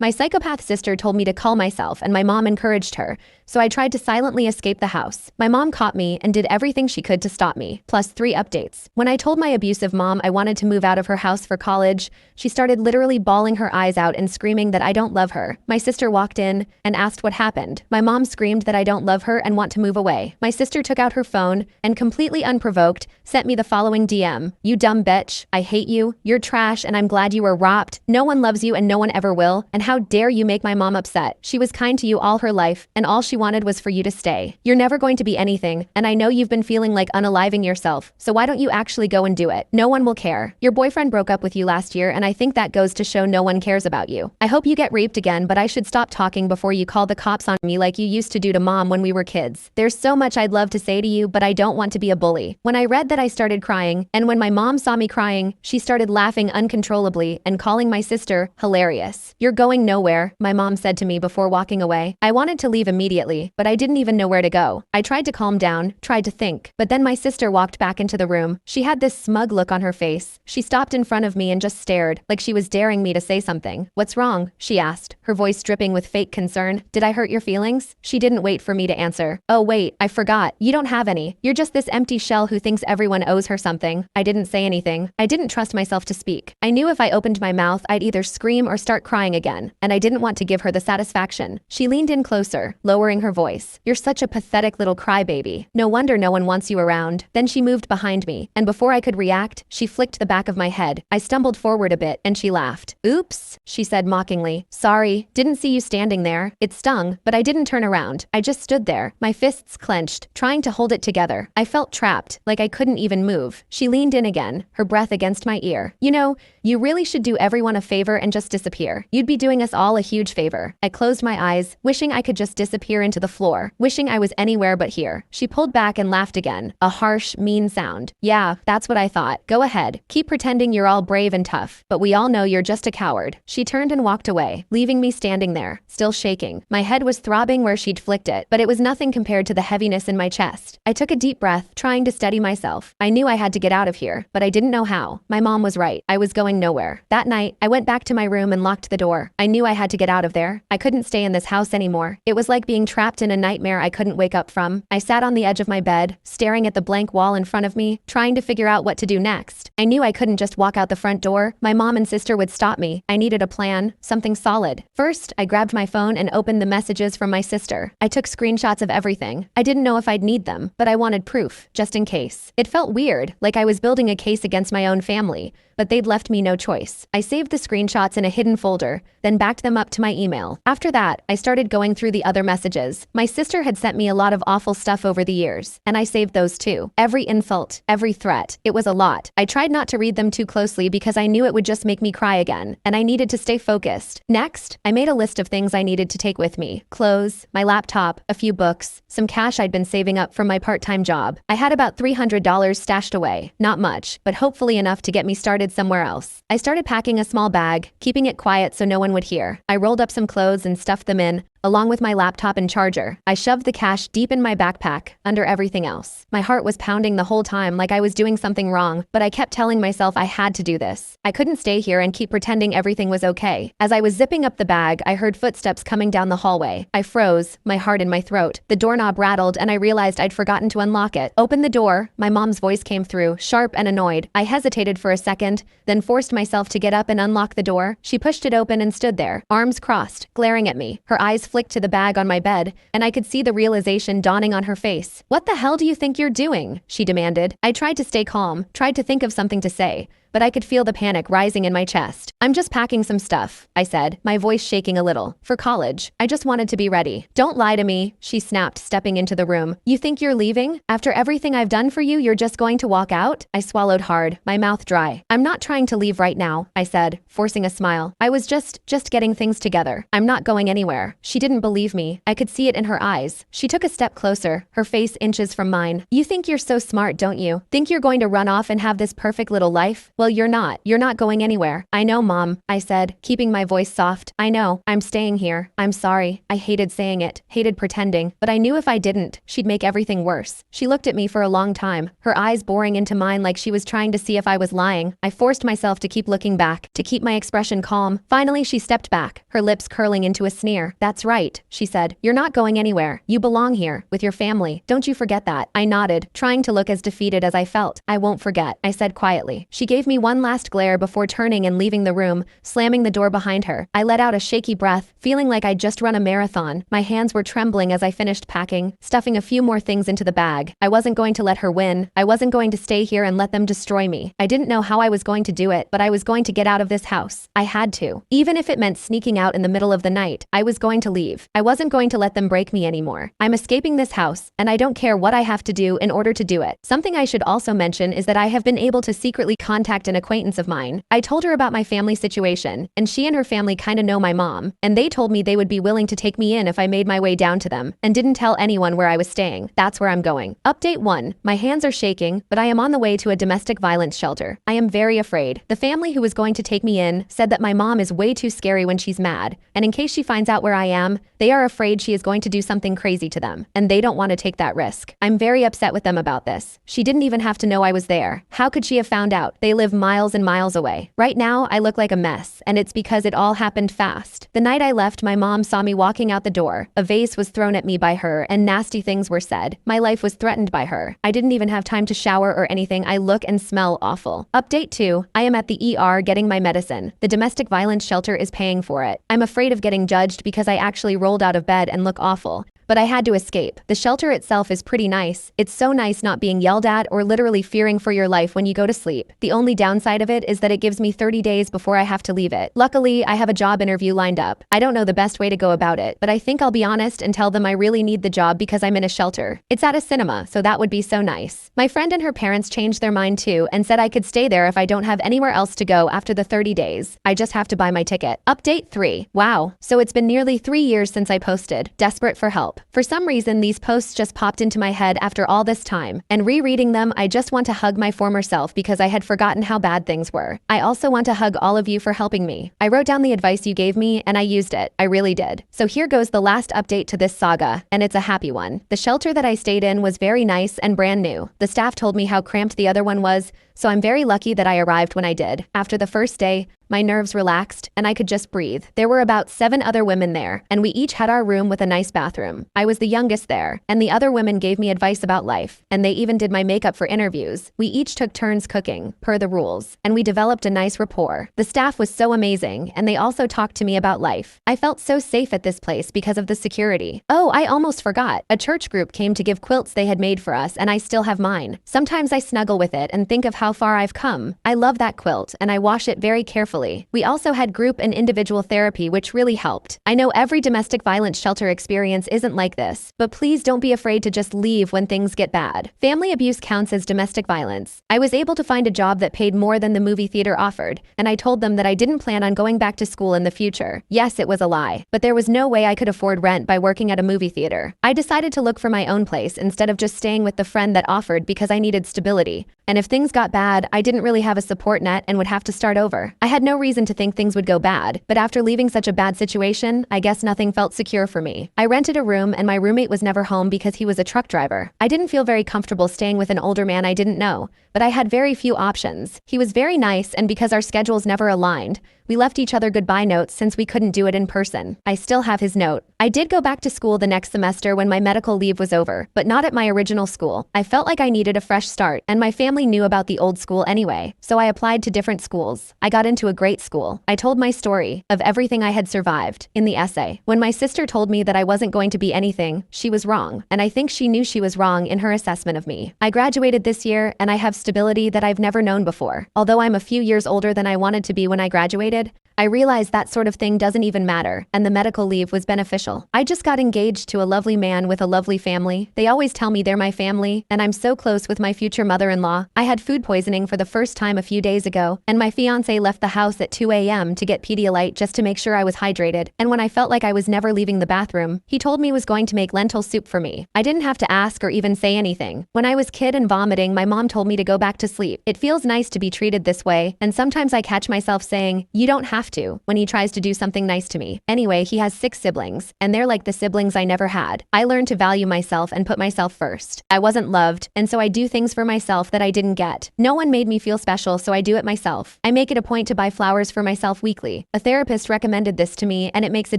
My psychopath sister told me to calm myself and my mom encouraged her, so I tried to silently escape the house. My mom caught me and did everything she could to stop me. Plus 3 updates. When I told my abusive mom I wanted to move out of her house for college, she started literally bawling her eyes out and screaming that I don't love her. My sister walked in and asked what happened. My mom screamed that I don't love her and want to move away. My sister took out her phone and completely unprovoked sent me the following DM. You dumb bitch. I hate you. You're trash and I'm glad you were robbed. No one loves you and no one ever will. And how dare you make my mom upset. She was kind to you all her life and all she wanted was for you to stay. You're never going to be anything and I know you've been feeling like unaliving yourself. So why don't you actually go and do it? No one will care. Your boyfriend broke up with you last year and I think that goes to show no one cares about you. I hope you get raped again, but I should stop talking before you call the cops on me like you used to do to mom when we were kids. There's so much I'd love to say to you, but I don't want to be a bully. When I read that, I started crying, and when my mom saw me crying, she started laughing uncontrollably and calling my sister hilarious. You're going nowhere, my mom said to me before walking away. I wanted to leave immediately, but I didn't even know where to go. I tried to calm down, tried to think, but then my sister walked back into the room. She had this smug look on her face. She stopped in front of me and just stared, like she was daring me to say something. What's wrong? She asked, her voice dripping with fake concern. Did I hurt your feelings? She didn't wait for me to answer. Oh wait, I forgot. You don't have any. You're just this empty shell who thinks everyone owes her something. I didn't say anything. I didn't trust myself to speak. I knew if I opened my mouth, I'd either scream or start crying again, and I didn't want to give her the satisfaction. She leaned in closer, lowering her voice. You're such a pathetic little crybaby. No wonder no one wants you around. Then she moved behind me, and before I could react, she flicked the back of my head. I stumbled forward a bit, and she laughed. Oops, she said mockingly. Sorry, didn't see you standing there. It stung, but I didn't turn around. I just stood there, my fists clenched, trying to hold it together. I felt trapped, like I couldn't even move. She leaned in again, her breath against my ear. You know, you really should do everyone a favor and just disappear. You'd be doing us all a huge favor. I closed my eyes, wishing I could just disappear into the floor, wishing I was anywhere but here. She pulled back and laughed again, a harsh, mean sound. Yeah, that's what I thought. Go ahead. Keep pretending you're all brave and tough, but we all know you're just a coward. She turned and walked away, leaving me standing there, still shaking. My head was throbbing where she'd flicked it, but it was nothing compared to the heaviness in my chest. I took a deep breath, trying to steady myself. I knew I had to get out of here, but I didn't know how. My mom was right. I was going nowhere. That night, I went back to my room and locked the door. I knew I had to get out of there. I couldn't stay in this house anymore. It was like being trapped in a nightmare I couldn't wake up from. I sat on the edge of my bed, staring at the blank wall in front of me, trying to figure out what to do next. I knew I couldn't just walk out the front door. My mom and sister would stop me. I needed a plan, something solid. First, I grabbed my phone and opened the messages from my sister. I took screenshots of everything. I didn't know if I'd need them, but I wanted proof, just in case. It felt weird, like I was building a case against my own family, but they'd left me no choice. I saved the screenshots in a hidden folder, then backed them up to my email. After that, I started going through the other messages. My sister had sent me a lot of awful stuff over the years, and I saved those too. Every insult, every threat. It was a lot. I tried not to read them too closely because I knew it would just make me cry again, and I needed to stay focused. Next, I made a list of things I needed to take with me. Clothes, my laptop, a few books, some cash I'd been saving up from my part-time job. I had about $300 stashed away. Not much, but hopefully enough to get me started somewhere else. I started packing a small bag, keeping it quiet so no one would hear. I rolled up some clothes and stuffed them in, along with my laptop and charger. I shoved the cash deep in my backpack, under everything else. My heart was pounding the whole time like I was doing something wrong, but I kept telling myself I had to do this. I couldn't stay here and keep pretending everything was okay. As I was zipping up the bag, I heard footsteps coming down the hallway. I froze, my heart in my throat. The doorknob rattled and I realized I'd forgotten to unlock it. Open the door, my mom's voice came through, sharp and annoyed. I hesitated for a second, then forced myself to get up and unlock the door. She pushed it open and stood there, arms crossed, glaring at me. Her eyes flicked to the bag on my bed, and I could see the realization dawning on her face. What the hell do you think you're doing? She demanded. I tried to stay calm, tried to think of something to say, but I could feel the panic rising in my chest. I'm just packing some stuff, I said, my voice shaking a little. For college. I just wanted to be ready. Don't lie to me, she snapped, stepping into the room. You think you're leaving? After everything I've done for you, you're just going to walk out? I swallowed hard, my mouth dry. I'm not trying to leave right now, I said, forcing a smile. I was just getting things together. I'm not going anywhere. She didn't believe me. I could see it in her eyes. She took a step closer, her face inches from mine. You think you're so smart, don't you? Think you're going to run off and have this perfect little life? Well, you're not. You're not going anywhere. I know, Mom, I said, keeping my voice soft. I know. I'm staying here. I'm sorry. I hated saying it, hated pretending, but I knew if I didn't, she'd make everything worse. She looked at me for a long time, her eyes boring into mine like she was trying to see if I was lying. I forced myself to keep looking back, to keep my expression calm. Finally, she stepped back, her lips curling into a sneer. That's right, she said. You're not going anywhere. You belong here, with your family. Don't you forget that. I nodded, trying to look as defeated as I felt. I won't forget, I said quietly. She gave me one last glare before turning and leaving the room, slamming the door behind her. I let out a shaky breath, feeling like I'd just run a marathon. My hands were trembling as I finished packing, stuffing a few more things into the bag. I wasn't going to let her win. I wasn't going to stay here and let them destroy me. I didn't know how I was going to do it, but I was going to get out of this house. I had to. Even if it meant sneaking out in the middle of the night, I was going to leave. I wasn't going to let them break me anymore. I'm escaping this house, and I don't care what I have to do in order to do it. Something I should also mention is that I have been able to secretly contact an acquaintance of mine. I told her about my family situation, and she and her family kinda know my mom, and they told me they would be willing to take me in if I made my way down to them, and didn't tell anyone where I was staying. That's where I'm going. Update 1. My hands are shaking, but I am on the way to a domestic violence shelter. I am very afraid. The family who was going to take me in said that my mom is way too scary when she's mad, and in case she finds out where I am, they are afraid she is going to do something crazy to them, and they don't want to take that risk. I'm very upset with them about this. She didn't even have to know I was there. How could she have found out? They live miles and miles away. Right now, I look like a mess, and it's because it all happened fast. The night I left, my mom saw me walking out the door. A vase was thrown at me by her, and nasty things were said. My life was threatened by her. I didn't even have time to shower or anything. I look and smell awful. Update 2. I am at the ER getting my medicine. The domestic violence shelter is paying for it. I'm afraid of getting judged because I actually rolled out of bed and look awful. But I had to escape. The shelter itself is pretty nice. It's so nice not being yelled at or literally fearing for your life when you go to sleep. The only downside of it is that it gives me 30 days before I have to leave it. Luckily, I have a job interview lined up. I don't know the best way to go about it, but I think I'll be honest and tell them I really need the job because I'm in a shelter. It's at a cinema, so that would be so nice. My friend and her parents changed their mind too and said I could stay there if I don't have anywhere else to go after the 30 days. I just have to buy my ticket. Update 3. Wow. So it's been nearly 3 years since I posted. Desperate for help. For some reason, these posts just popped into my head after all this time, and rereading them, I just want to hug my former self because I had forgotten how bad things were. I also want to hug all of you for helping me. I wrote down the advice you gave me, and I used it. I really did. So here goes the last update to this saga, and it's a happy one. The shelter that I stayed in was very nice and brand new. The staff told me how cramped the other one was, so I'm very lucky that I arrived when I did. After the first day, my nerves relaxed, and I could just breathe. There were about 7 other women there, and we each had our room with a nice bathroom. I was the youngest there, and the other women gave me advice about life, and they even did my makeup for interviews. We each took turns cooking, per the rules, and we developed a nice rapport. The staff was so amazing, and they also talked to me about life. I felt so safe at this place because of the security. Oh, I almost forgot. A church group came to give quilts they had made for us, and I still have mine. Sometimes I snuggle with it and think of how far I've come. I love that quilt, and I wash it very carefully. We also had group and individual therapy, which really helped. I know every domestic violence shelter experience isn't like this, but please don't be afraid to just leave when things get bad. Family abuse counts as domestic violence. I was able to find a job that paid more than the movie theater offered, and I told them that I didn't plan on going back to school in the future. Yes, it was a lie, but there was no way I could afford rent by working at a movie theater. I decided to look for my own place instead of just staying with the friend that offered because I needed stability. And if things got bad, I didn't really have a support net and would have to start over. I had no reason to think things would go bad, but after leaving such a bad situation, I guess nothing felt secure for me. I rented a room and my roommate was never home because he was a truck driver. I didn't feel very comfortable staying with an older man I didn't know, but I had very few options. He was very nice, and because our schedules never aligned, we left each other goodbye notes since we couldn't do it in person. I still have his note. I did go back to school the next semester when my medical leave was over, but not at my original school. I felt like I needed a fresh start, and my family knew about the old school anyway, so I applied to different schools. I got into a great school. I told my story of everything I had survived in the essay. When my sister told me that I wasn't going to be anything, she was wrong, and I think she knew she was wrong in her assessment of me. I graduated this year, and I have stability that I've never known before. Although I'm a few years older than I wanted to be when I graduated, I realized that sort of thing doesn't even matter, and the medical leave was beneficial. I just got engaged to a lovely man with a lovely family. They always tell me they're my family, and I'm so close with my future mother-in-law. I had food poisoning for the first time a few days ago, and my fiancé left the house at 2 a.m. to get Pedialyte just to make sure I was hydrated, and when I felt like I was never leaving the bathroom, he told me he was going to make lentil soup for me. I didn't have to ask or even say anything. When I was kid and vomiting, my mom told me to go back to sleep. It feels nice to be treated this way, and sometimes I catch myself saying, "You don't have to," when he tries to do something nice to me. Anyway, he has 6 siblings, and they're like the siblings I never had. I learned to value myself and put myself first. I wasn't loved, and so I do things for myself that I didn't get. No one made me feel special, so I do it myself. I make it a point to buy flowers for myself weekly. A therapist recommended this to me, and it makes a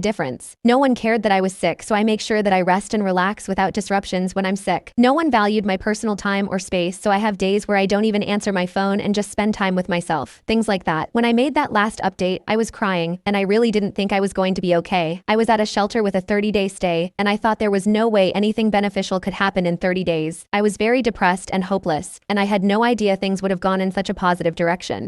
difference. No one cared that I was sick, so I make sure that I rest and relax without disruptions when I'm sick. No one valued my personal time or space, so I have days where I don't even answer my phone and just spend time with myself. Things like that. When I made that last update, I was crying, and I really didn't think I was going to be okay. I was at a shelter with a 30-day stay, and I thought there was no way anything beneficial could happen in 30 days. I was very depressed and hopeless, and I had no idea things would have gone in such a positive direction.